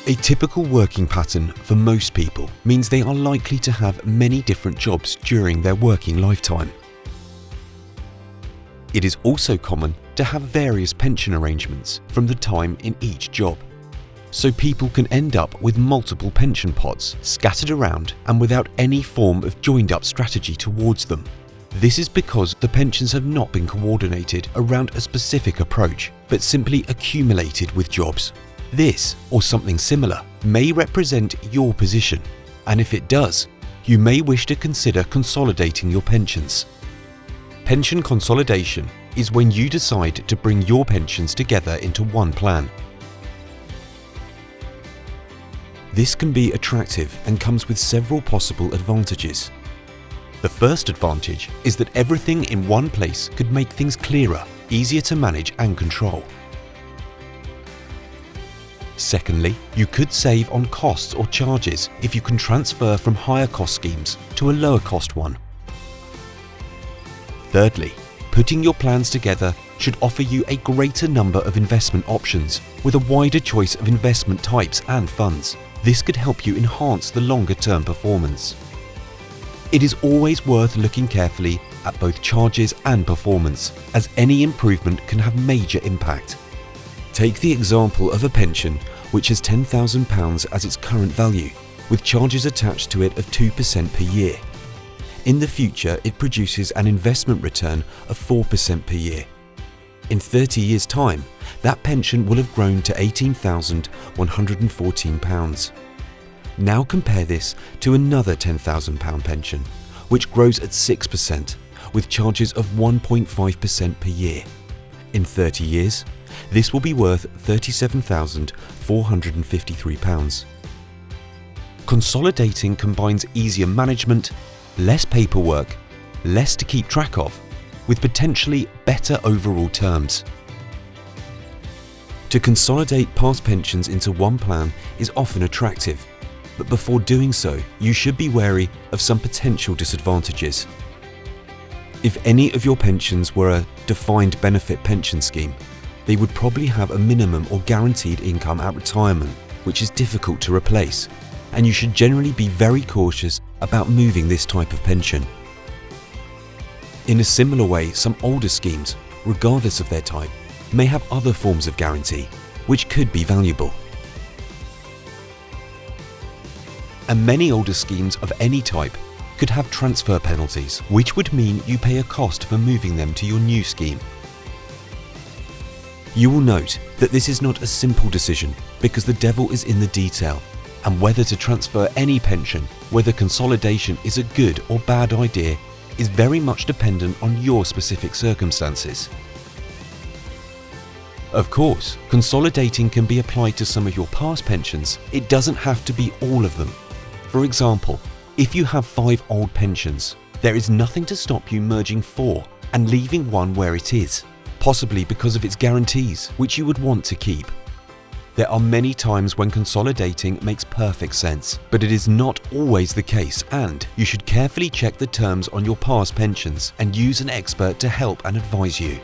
A typical working pattern for most people means they are likely to have many different jobs during their working lifetime. It is also common to have various pension arrangements from the time in each job. So people can end up with multiple pension pots scattered around and without any form of joined-up strategy towards them. This is because the pensions have not been coordinated around a specific approach, but simply accumulated with jobs. This, or something similar, may represent your position, and if it does, you may wish to consider consolidating your pensions. Pension consolidation is when you decide to bring your pensions together into one plan. This can be attractive and comes with several possible advantages. The first advantage is that everything in one place could make things clearer, easier to manage and control. Secondly, you could save on costs or charges if you can transfer from higher cost schemes to a lower cost one. Thirdly, putting your plans together should offer you a greater number of investment options with a wider choice of investment types and funds. This could help you enhance the longer-term performance. It is always worth looking carefully at both charges and performance, as any improvement can have major impact. Take the example of a pension which has £10,000 as its current value, with charges attached to it of 2% per year. In the future, it produces an investment return of 4% per year. In 30 years' time, that pension will have grown to £18,114. Now compare this to another £10,000 pension, which grows at 6%, with charges of 1.5% per year. In 30 years, this will be worth £37,453. Consolidating combines easier management, less paperwork, less to keep track of, with potentially better overall terms. To consolidate past pensions into one plan is often attractive, but before doing so, you should be wary of some potential disadvantages. If any of your pensions were a defined benefit pension scheme, they would probably have a minimum or guaranteed income at retirement, which is difficult to replace, and you should generally be very cautious about moving this type of pension. In a similar way, some older schemes, regardless of their type, may have other forms of guarantee, which could be valuable. And many older schemes of any type could have transfer penalties, which would mean you pay a cost for moving them to your new scheme. You will note that this is not a simple decision because the devil is in the detail, and whether to transfer any pension, whether consolidation is a good or bad idea, is very much dependent on your specific circumstances. Of course, consolidating can be applied to some of your past pensions. It doesn't have to be all of them. For example, if you have 5 old pensions, there is nothing to stop you merging 4 and leaving one where it is, possibly because of its guarantees, which you would want to keep. There are many times when consolidating makes perfect sense, but it is not always the case, and you should carefully check the terms on your past pensions and use an expert to help and advise you.